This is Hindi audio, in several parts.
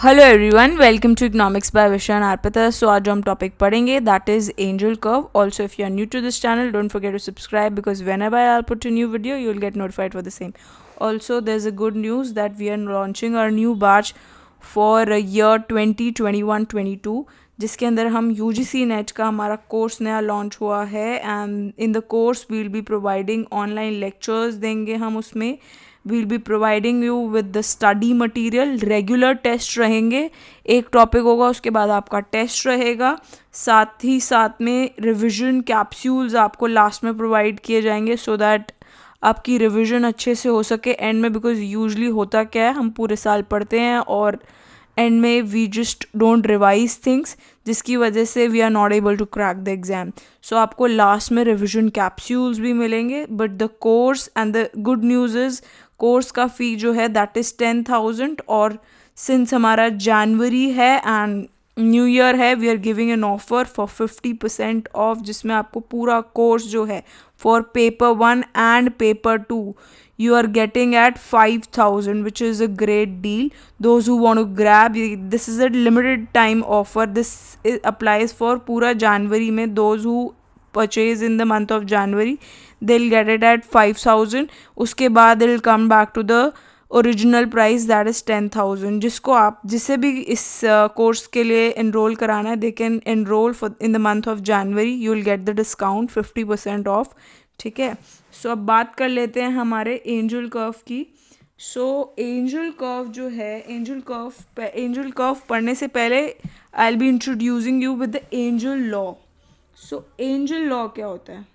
Hello everyone, welcome to economics by Vishan Arpita. So आज हम टॉपिक पढ़ेंगे that is Engel curve. Also if you are new to this channel, don't forget to subscribe because whenever I put a new video you will get notified for the same. Also there is a good news that we are launching our new batch for year 2021-22 जिसके अंदर हम UGC नेट का हमारा कोर्स नया लॉन्च हुआ है. And in the course we will be providing online lectures देंगे हम उसमें. We'll be providing you with the study material. Regular test रहेंगे, एक टॉपिक होगा उसके बाद आपका टेस्ट रहेगा. साथ ही साथ में रिविजन कैप्सूल्स आपको लास्ट में प्रोवाइड किए जाएंगे सो दैट आपकी रिविजन अच्छे से हो सके एंड में. बिकॉज यूजली होता क्या है, हम पूरे साल पढ़ते हैं और एंड में we just don't revise things, जिसकी वजह से we are not able to crack the exam. So आपको लास्ट में रिविजन कैप्सूल्स भी मिलेंगे. But the course and the good news is course का फ़ी जो है दैट इज़ 10,000. और सिंस हमारा जनवरी है एंड न्यू ईयर है, we are giving an offer for 50% off, जिसमें आपको पूरा कोर्स जो है for paper 1 and paper 2 you are getting at 5,000, which is a great deal. Those who want to grab, this is a limited time offer. This applies for पूरा जनवरी में. Those who purchase in the month of January, they'll get it at 5,000. उसके बाद it'll come back to the original price that is 10,000. जिसको आप जिसे भी इस कोर्स के लिए एनरोल कराना है, they can enrol for in the month of January. You will get the discount 50% of. ठीक है. सो अब बात कर लेते हैं हमारे एंजल कर्व की. सो एंजल कर्व जो है, एंजल कर्व पढ़ने से पहले आई will B introducing you with the angel law. So angel law क्या होता है?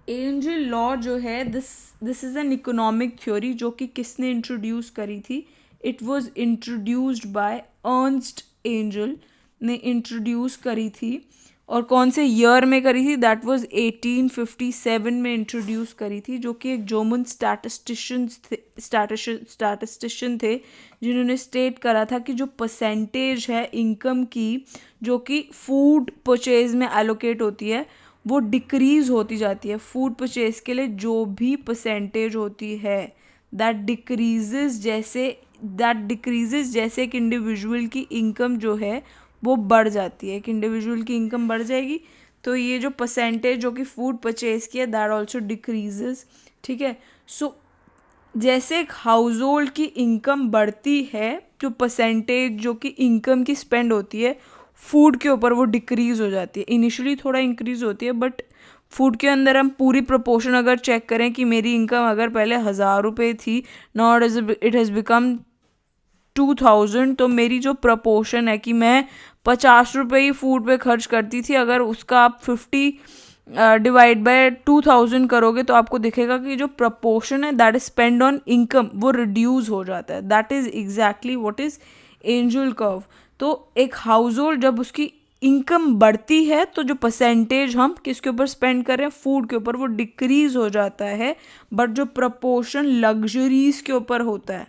एंजल लॉ जो है, this is an economic theory जो कि किसने इंट्रोड्यूस करी थी? It was introduced by Ernst angel ने इंट्रोड्यूस करी थी. और कौन से ईयर में करी थी? दैट वाज 1857 में इंट्रोड्यूस करी थी, जो कि एक जर्मन स्टैटिस्टिशियन थे जिन्होंने स्टेट करा था कि जो परसेंटेज है इनकम की जो कि फूड परचेज में एलोकेट होती है वो डिक्रीज होती जाती है. फूड परचेज के लिए जो भी परसेंटेज होती है दैट डिक्रीजेज जैसे एक इंडिविजुअल की इनकम जो है वो बढ़ जाती है. एक इंडिविजुअल की इनकम बढ़ जाएगी तो ये जो परसेंटेज जो कि फूड परचेज की है दैट ऑल्सो डिक्रीजेस. ठीक है. सो जैसे एक हाउस होल्ड की इनकम बढ़ती है, जो परसेंटेज जो कि इनकम की स्पेंड होती है फूड के ऊपर वो डिक्रीज़ हो जाती है. इनिशियली थोड़ा इंक्रीज़ होती है बट फूड के अंदर हम पूरी प्रोपोर्शन अगर चेक करें कि मेरी इनकम अगर पहले 1,000 रुपये थी, नॉट इट हैज़ बिकम 2,000, तो मेरी जो प्रपोर्शन है कि मैं 50 रुपये ही फूड पे खर्च करती थी, अगर उसका आप 50 डिवाइड बाय 2,000 करोगे तो आपको दिखेगा कि जो प्रपोर्शन है that is spend on income वो रिड्यूस हो जाता है. That is exactly what is angel curve. तो एक हाउस होल्ड जब उसकी इनकम बढ़ती है तो जो परसेंटेज हम किसके ऊपर स्पेंड कर रहे हैं, फूड के ऊपर, वो डिक्रीज हो जाता है. बट जो प्रपोर्शन लग्जरीज के ऊपर होता है,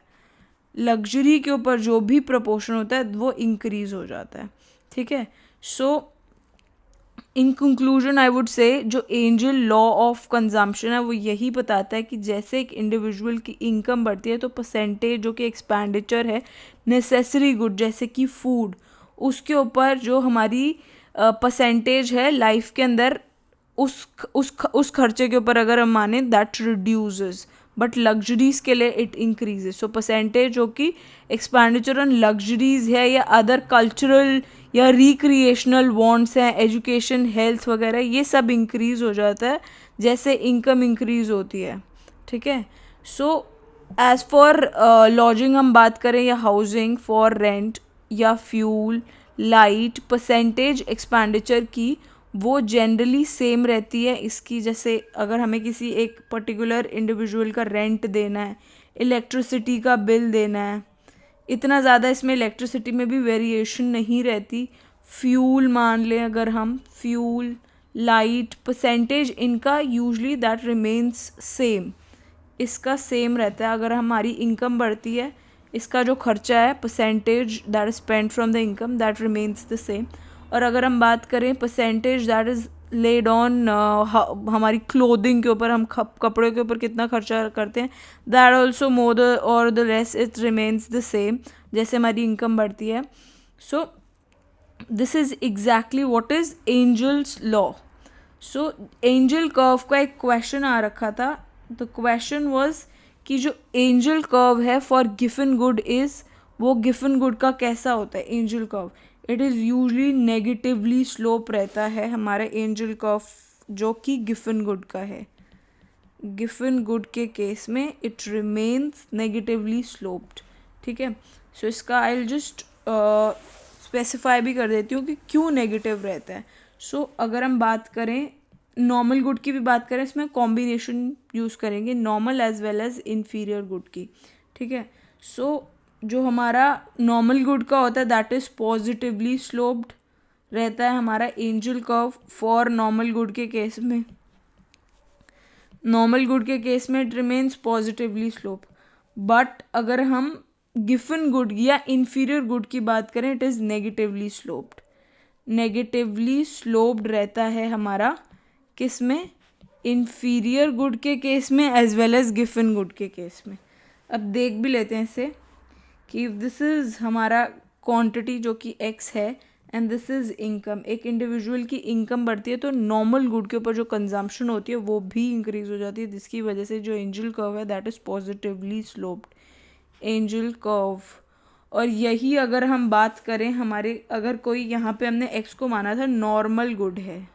लग्जरी के ऊपर जो भी प्रपोर्शन होता है वो इंक्रीज हो जाता है. ठीक है. सो in conclusion I would say जो एंजल लॉ ऑफ कंजम्पशन है वो यही बताता है कि जैसे एक इंडिविजुअल की इनकम बढ़ती है तो परसेंटेज जो कि एक्सपेंडिचर है नेसेसरी गुड जैसे कि फूड, उसके ऊपर जो हमारी परसेंटेज है लाइफ के अंदर उस खर्चे के ऊपर अगर हम माने दैट रिड्यूसेस, बट लग्जरीज के लिए इट इंक्रीजेज. सो परसेंटेज जो कि एक्सपेंडिचर ऑन लग्जरीज है या अदर कल्चरल या रिक्रिएशनल वांट्स हैं, एजुकेशन, हेल्थ वगैरह, ये सब इंक्रीज हो जाता है जैसे इनकम इंक्रीज होती है. ठीक है. सो एज़ फॉर लॉजिंग हम बात करें या हाउसिंग, फॉर रेंट या फ्यूल, लाइट, परसेंटेज एक्सपेंडिचर की वो जनरली सेम रहती है इसकी. जैसे अगर हमें किसी एक पर्टिकुलर इंडिविजुअल का रेंट देना है, इलेक्ट्रिसिटी का बिल देना है, इतना ज़्यादा इसमें इलेक्ट्रिसिटी में भी वेरिएशन नहीं रहती. फ्यूल मान लें अगर हम, फ्यूल, लाइट, परसेंटेज इनका यूजली दैट रिमेन्स सेम, इसका सेम रहता है. अगर हमारी इनकम बढ़ती है इसका जो खर्चा है percentage that is spend from the income that remains the same. और अगर हम बात करें percentage that is laid on हमारी क्लोथिंग के ऊपर, हम कपड़े के ऊपर कितना खर्चा करते हैं, दैट ऑल्सो मोर और the less it remains the same जैसे हमारी इनकम बढ़ती है. So this is exactly what is Engel's law. So Engel curve का एक क्वेश्चन आ रखा था. द क्वेश्चन वॉज कि जो एंजल कर्व है फॉर गिवन गुड इज, वो गिवन गुड का कैसा होता है Engel curve. It is usually negatively slope रहता है हमारा एंजल कर्व जो कि गिवन गुड का है. गिवन गुड के केस में इट रिमेन्स नेगेटिवली स्लोप्ड. ठीक है. सो इसका आई विल जस्ट स्पेसिफाई भी कर देती हूँ कि क्यों नेगेटिव रहता है. सो अगर हम बात करें नॉर्मल गुड की भी बात करें, इसमें कॉम्बिनेशन यूज़ करेंगे normal as well as inferior good की. ठीक है. सो जो हमारा नॉर्मल गुड का होता है दैट इज़ पॉजिटिवली स्लोप्ड रहता है हमारा Engel curve for normal good के केस में. नॉर्मल गुड के केस में it remains positively slope. But अगर हम गिवन गुड या इन्फीरियर गुड की बात करें it is negatively sloped. Negatively sloped रहता है हमारा किस में, इन्फीरियर गुड के केस में as well as given good के केस में. अब देख भी लेते हैं इसे कि दिस इज़ हमारा क्वांटिटी जो कि x है एंड दिस इज़ इनकम. एक इंडिविजुअल की इनकम बढ़ती है तो नॉर्मल गुड के ऊपर जो कंजम्पशन होती है वो भी इंक्रीज हो जाती है, जिसकी वजह से जो एंजल कर्व है that is positively sloped angel curve. और यही अगर हम बात करें हमारे, अगर कोई यहाँ पे हमने x को माना था नॉर्मल गुड है.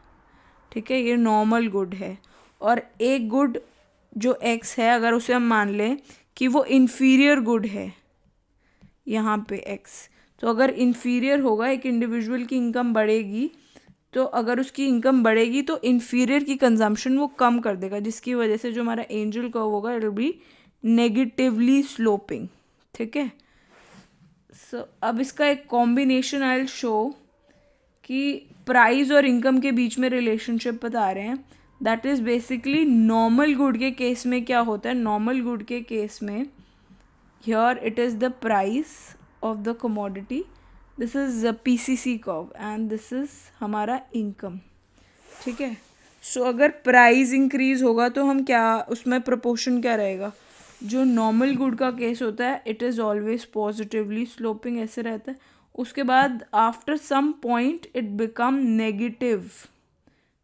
ठीक है. ये नॉर्मल गुड है और एक गुड जो x है अगर उसे हम मान लें कि वो इन्फीरियर गुड है यहाँ पे x, तो अगर इन्फीरियर होगा एक इंडिविजुअल की इनकम बढ़ेगी, तो अगर उसकी इनकम बढ़ेगी तो इन्फीरियर की कंजम्पशन वो कम कर देगा, जिसकी वजह से जो हमारा एंजल कर्व होगा it will B negatively sloping. ठीक है. सो अब इसका एक कॉम्बिनेशन आई विल शो कि प्राइस और इनकम के बीच में रिलेशनशिप बता रहे हैं. That is basically normal good के केस में क्या होता है, नॉर्मल गुड के केस में here it is the price of the commodity, this is the PCC curve and this is हमारा income. ठीक है. सो अगर प्राइस इंक्रीज होगा तो हम क्या, उसमें प्रोपोर्शन क्या रहेगा, जो नॉर्मल गुड का केस होता है it is always positively sloping ऐसे रहता है. उसके बाद after some point it become negative.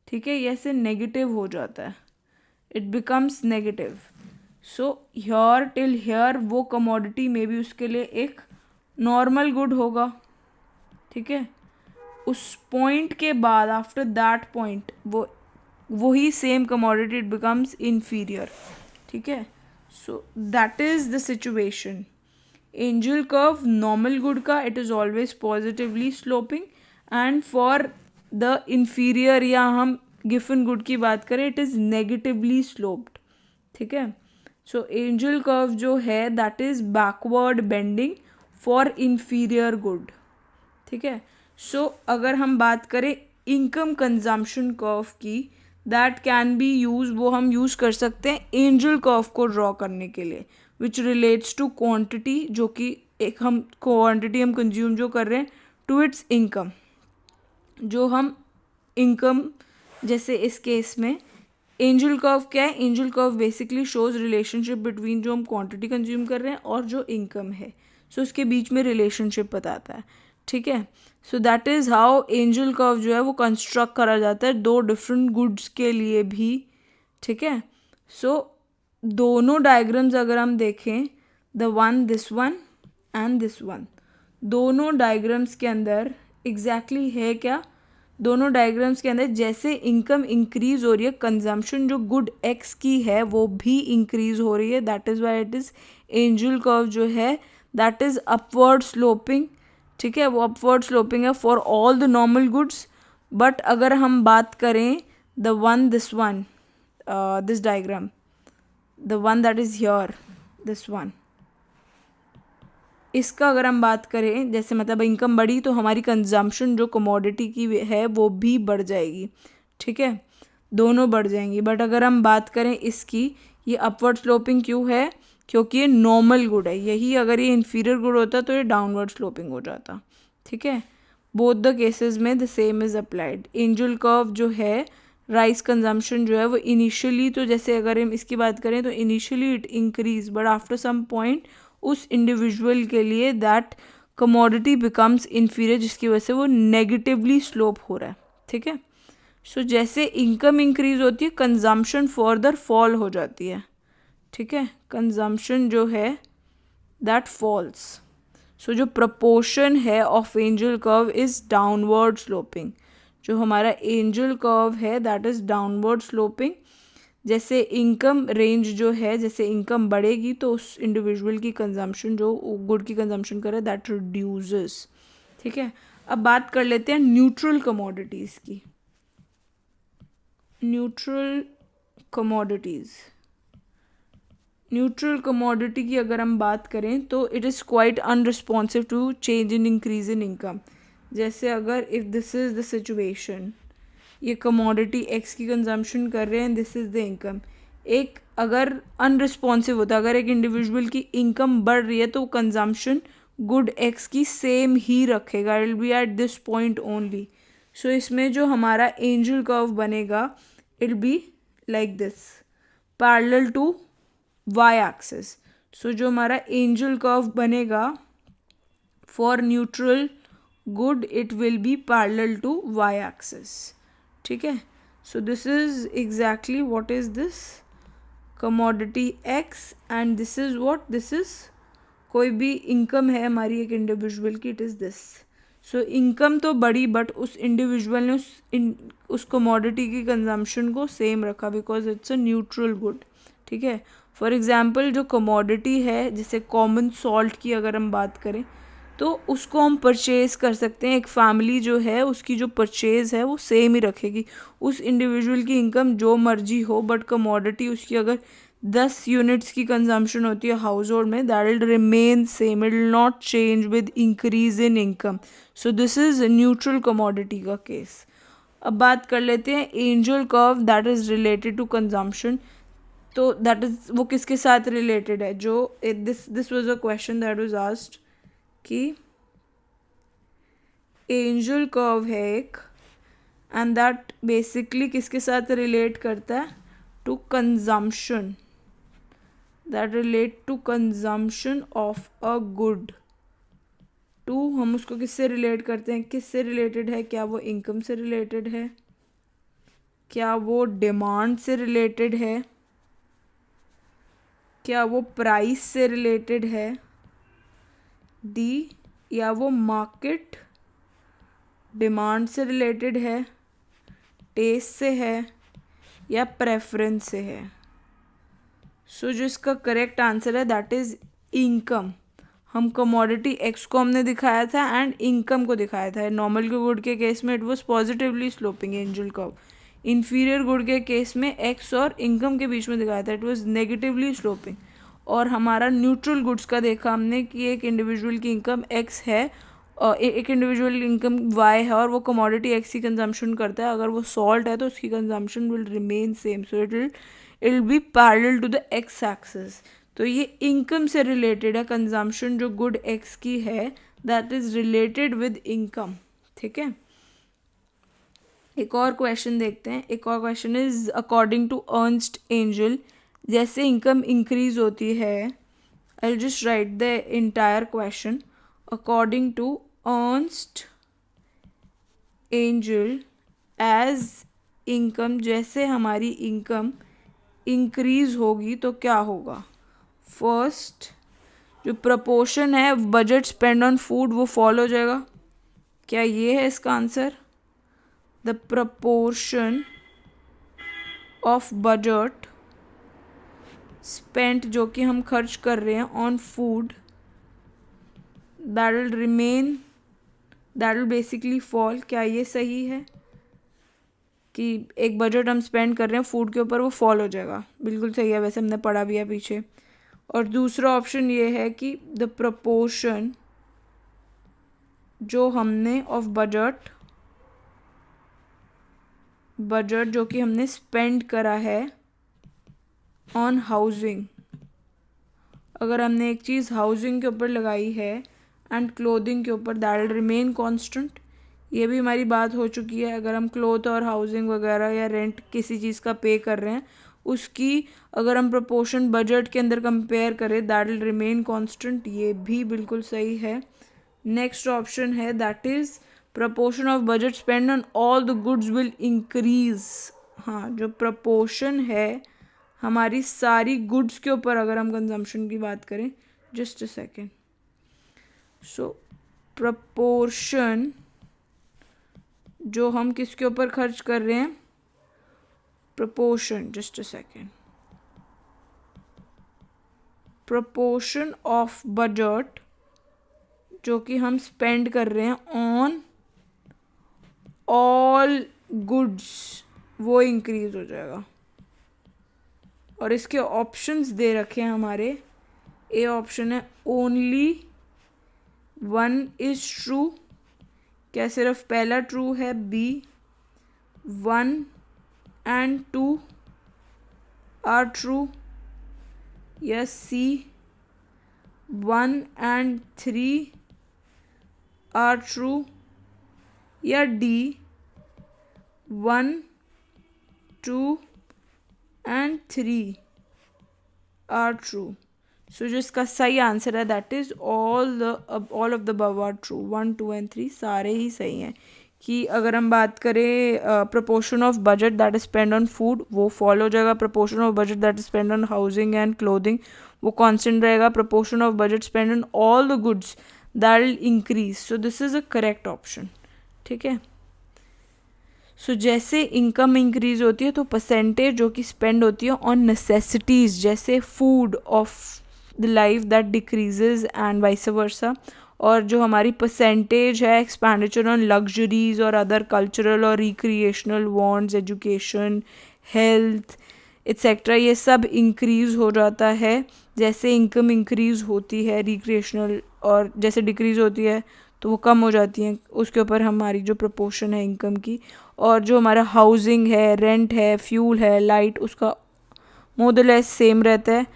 ठीक है. ये ऐसे नेगेटिव हो जाता है, it becomes negative. So here till here वो कमोडिटी में भी उसके लिए एक नॉर्मल गुड होगा. ठीक है. उस पॉइंट के बाद आफ्टर दैट पॉइंट वही same commodity it becomes inferior. ठीक है. So that is the situation. Engel curve normal good का it is always positively sloping and for the inferior या हम गिवन गुड की बात करें इट इज़ नेगेटिवली स्लोप्ड. ठीक है. सो एंजल कर्व जो है that is backward bending for inferior good. ठीक है. सो अगर हम बात करें इनकम कंजम्पशन कर्व की, दैट कैन बी यूज, वो हम यूज़ कर सकते हैं एंजल कर्व को ड्रॉ करने के लिए, विच रिलेट्स टू क्वांटिटी, जो कि एक हम क्वांटिटी हम कंज्यूम जो कर रहे हैं टू इट्स इनकम. जो हम इनकम जैसे इस केस में एंजल कर्व क्या है, Engel curve basically shows relationship between जो हम क्वांटिटी कंज्यूम कर रहे हैं और जो इनकम है. सो उसके बीच में रिलेशनशिप बताता है. ठीक है. So that is how angel curve जो है वो कंस्ट्रक्ट करा जाता है दो डिफरेंट गुड्स के लिए भी. ठीक है. सो दोनों डायग्राम्स अगर हम देखें, the one this one and this one, दोनों डायग्राम्स के अंदर एग्जैक्टली है क्या, दोनों डायग्राम्स के अंदर जैसे इनकम इंक्रीज हो रही है कंजम्पशन जो गुड एक्स की है वो भी इंक्रीज हो रही है. That is why it is angel curve जो है दैट इज़ अपवर्ड स्लोपिंग. ठीक है. वो अपवर्ड स्लोपिंग है for all the normal goods. But अगर हम बात करें the one this one, this diagram, the one that is here, this one, इसका अगर हम बात करें जैसे मतलब इनकम बढ़ी तो हमारी कंजम्पशन जो कमोडिटी की है वो भी बढ़ जाएगी. ठीक है. दोनों बढ़ जाएंगी. बट अगर हम बात करें इसकी, ये अपवर्ड स्लोपिंग क्यों है, क्योंकि ये नॉर्मल गुड है. यही अगर ये इन्फीरियर गुड होता तो ये डाउनवर्ड स्लोपिंग हो जाता. ठीक है. बोथ द केसेस में the same is applied. Angel curve जो है राइस कंजम्पशन जो है वो इनिशियली, तो जैसे अगर हम इसकी बात करें तो initially it increase but after some point उस इंडिविजुअल के लिए दैट कमोडिटी बिकम्स इन्फीरियर, जिसकी वजह से वो नेगेटिवली स्लोप हो रहा है, ठीक है। सो जैसे इनकम इंक्रीज होती है कंजम्पशन फर्दर फॉल हो जाती है, ठीक है, कंजम्पशन जो है दैट फॉल्स। सो जो प्रपोर्शन है of angel curve is downward sloping, जो हमारा एंजल कर्व है दैट इज डाउनवर्ड स्लोपिंग। जैसे इनकम रेंज जो है, जैसे इनकम बढ़ेगी तो उस इंडिविजुअल की कंजम्पशन जो गुड की कंजम्पशन करे दैट रिड्यूसेस, ठीक है। अब बात कर लेते हैं न्यूट्रल कमोडिटीज़ की। न्यूट्रल कमोडिटीज़, न्यूट्रल कमोडिटी की अगर हम बात करें तो it is quite unresponsive to change in increase in income. जैसे अगर if this is the situation, ये कमोडिटी एक्स की कंजम्पशन कर रहे हैं, दिस इज़ द इनकम, एक अगर अनरिस्पॉन्सिव होता, अगर एक इंडिविजुअल की इनकम बढ़ रही है तो कंजम्पशन गुड एक्स की सेम ही रखेगा, it will be at this point only. So इसमें जो हमारा एंजल कर्व बनेगा it will be like this, parallel to Y axis. So जो हमारा एंजल कर्व बनेगा for neutral good it will be parallel to Y axis, ठीक है। So this is exactly what is this commodity X and this is what, this is कोई भी इनकम है हमारी एक इंडिविजुअल की, it is this. So income तो बढ़ी बट उस इंडिविजुअल ने उस कमोडिटी की कंजम्पशन को सेम रखा because it's a neutral good, ठीक है। फॉर एग्जांपल जो कमोडिटी है, जैसे कॉमन सॉल्ट की अगर हम बात करें तो उसको हम परचेज़ कर सकते हैं, एक फैमिली जो है उसकी जो परचेज़ है वो सेम ही रखेगी, उस इंडिविजुअल की इनकम जो मर्जी हो बट कमोडिटी उसकी अगर 10 यूनिट्स की कंजम्पशन होती है हाउस होल्ड में, that will remain same, it will not change with increase in income. So this is neutral commodity का केस। अब बात कर लेते हैं Engel curve that is related to consumption. तो दैट इज वो किसके साथ रिलेटेड है, जो this was a question that was asked कि एंजल कर्व है एक एंड दैट बेसिकली किसके साथ रिलेट करता है, to consumption, that relate to consumption of a good. टू हम उसको किससे रिलेट करते हैं, किससे रिलेटेड है, क्या वो इनकम से रिलेटेड है, क्या वो डिमांड से रिलेटेड है, क्या वो प्राइस से रिलेटेड है, डी, या वो मार्केट डिमांड से रिलेटेड है, टेस्ट से है, या प्रेफरेंस से है। सो जो इसका करेक्ट आंसर है दैट इज इनकम। हम कमोडिटी एक्स को हमने दिखाया था एंड इनकम को दिखाया था। नॉर्मल गुड के केस में it was positively sloping angel curve, inferior good के केस में एक्स और इनकम के बीच में दिखाया था, इट वाज नेगेटिवली स्लोपिंग। और हमारा न्यूट्रल गुड्स का देखा हमने कि एक इंडिविजुअल की इनकम एक्स है और एक इंडिविजुअल इनकम वाई है और वो कमोडिटी एक्स की कंजम्पशन करता है, अगर वो सॉल्ट है तो उसकी consumption will remain same, so it will be parallel to the X axis. तो ये इनकम से रिलेटेड है, कंजम्पशन जो गुड एक्स की है that is related with income, ठीक है। एक और क्वेश्चन देखते हैं। एक और question is according to Ernst Engel, जैसे इनकम इंक्रीज होती है, I will just write the entire question. According to Ernst Engel as income, जैसे हमारी इनकम इंक्रीज होगी तो क्या होगा। फर्स्ट जो प्रपोर्शन है बजट स्पेंड ऑन फूड वो फॉलो हो जाएगा, क्या ये है इसका answer. The proportion of budget spent जो कि हम खर्च कर रहे हैं on food that will remain, that will basically fall, क्या ये सही है कि एक बजट हम स्पेंड कर रहे हैं फूड के ऊपर वो फॉल हो जाएगा, बिल्कुल सही है, वैसे हमने पढ़ा भी है पीछे। और दूसरा ऑप्शन ये है कि द प्रपोर्शन जो हमने ऑफ बजट जो कि हमने स्पेंड करा है ऑन हाउसिंग, अगर हमने एक चीज़ हाउसिंग के ऊपर लगाई है एंड क्लोथिंग के ऊपर, दैट विल रिमेन कांस्टेंट, ये भी हमारी बात हो चुकी है। अगर हम क्लोथ और हाउसिंग वगैरह या रेंट किसी चीज़ का पे कर रहे हैं, उसकी अगर हम प्रपोर्शन बजट के अंदर कंपेयर करें, दैट विल रिमेन कांस्टेंट। ये भी बिल्कुल सही है। नेक्स्ट ऑप्शन है that is proportion of budget spend on all the goods will increase. हाँ, जो प्रपोर्शन है हमारी सारी गुड्स के ऊपर, अगर हम कंजम्पशन की बात करें, just a second, so proportion जो हम किसके ऊपर खर्च कर रहे हैं, proportion, just a second, proportion of budget जो कि हम स्पेंड कर रहे हैं ऑन ऑल गुड्स, वो इंक्रीज हो जाएगा। और इसके ऑप्शंस दे रखे हैं हमारे। ए ऑप्शन है ओनली वन इज ट्रू, क्या सिर्फ पहला ट्रू है? बी 1 and 2 आर ट्रू, या सी 1 and 3 आर ट्रू, या D 1, 2 and 3 are true. So जो इसका सही आंसर है that is all of the above are true. 1, 2 and 3 सारे ही सही हैं। कि अगर हम बात करें proportion of budget that is spend on food, वो फॉलो हो जाएगा। Proportion of budget that is spend on housing and clothing, वो कांस्टेंट रहेगा। Proportion of budget spend on all the goods, that will increase. So this is a correct option. ठीक है। सो जैसे इनकम इंक्रीज होती है तो परसेंटेज जो कि स्पेंड होती है ऑन नेसेसिटीज़ जैसे food of the life, that decreases and vice versa. और जो हमारी परसेंटेज है एक्सपेंडिचर ऑन लग्जरीज और अदर कल्चरल और recreational wants, education, health etcetera, ये सब इंक्रीज़ हो जाता है जैसे इनकम इंक्रीज़ होती है रिक्रिएशनल, और जैसे डिक्रीज़ होती है तो वो कम हो जाती हैं। उसके ऊपर हमारी जो प्रपोर्शन है इनकम की, और जो हमारा हाउसिंग है, रेंट है, फ्यूल है, लाइट, उसका मोर द लेस सेम रहता है।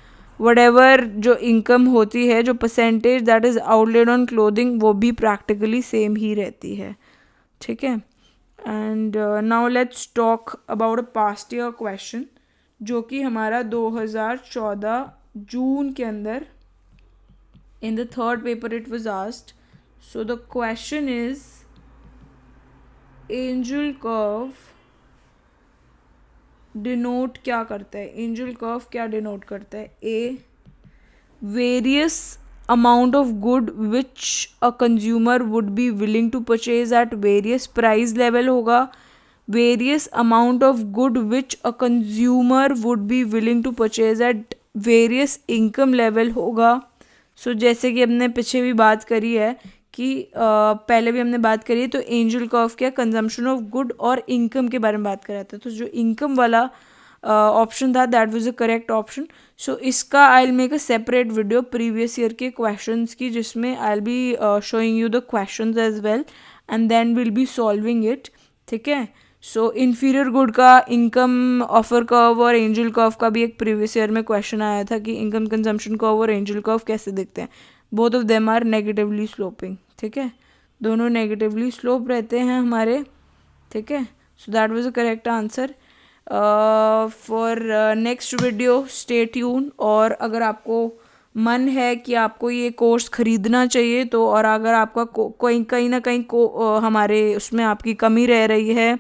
वटेवर जो इनकम होती है, जो percentage that is outlaid on clothing, वो भी प्रैक्टिकली सेम ही रहती है। ठीक है। And now let's talk about a past year question जो कि हमारा 2014 जून के अंदर in the third paper it was asked. So the question is Engel curve denote क्या करता है? एंजल कर्व क्या डिनोट करता है? A various amount of good which a consumer would be willing to purchase at various price level होगा। Various amount of good which a consumer would be willing to purchase at various income level होगा। सो जैसे कि हमने पीछे भी बात करी है कि पहले भी हमने बात करी है, तो एंजल कर्व क्या कंजम्पशन ऑफ गुड और इनकम के बारे में बात कर रहा था। तो जो इनकम वाला ऑप्शन था that was the correct option. So इसका I will make a separate video previous year के क्वेश्चंस की, जिसमें I will be showing you the questions as well and then will be solving it. ठीक है। सो इन्फीरियर गुड का इनकम ऑफर कर्व और एंजल कर्व का भी एक प्रीवियस ईयर में क्वेश्चन आया था कि इनकम कंजम्पशन कर्व और एंजल कर्व कैसे दिखते हैं। Both of them are negatively sloping. ठीक है, दोनों नेगेटिवली स्लोप रहते हैं हमारे। ठीक है, so that was the correct answer. For next video stay tune. और अगर आपको मन है कि आपको ये कोर्स ख़रीदना चाहिए तो, और अगर आपका कोई कहीं ना कहीं हमारे उसमें आपकी कमी रह रही है,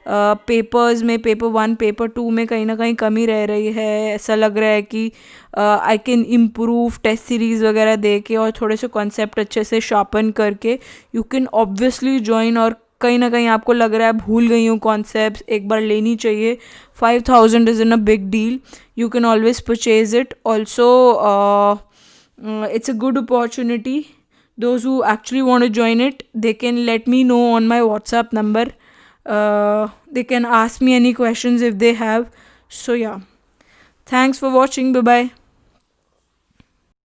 पेपर्स में पेपर 1 पेपर 2 में कहीं ना कहीं कमी रह रही है, ऐसा लग रहा है कि I can improve test series वगैरह दे के और थोड़े से कॉन्सेप्ट अच्छे से शार्पन करके, यू कैन ऑब्वियसली ज्वाइन। और कहीं ना कहीं आपको लग रहा है भूल गई हूँ कॉन्सेप्ट, एक बार लेनी चाहिए। 5000 is in a big deal, you can always purchase it. Also, it's a good opportunity. Those who actually want to join it, they can let me know on my WhatsApp number. They can ask me any questions if they have. So yeah, thanks for watching. Bye bye.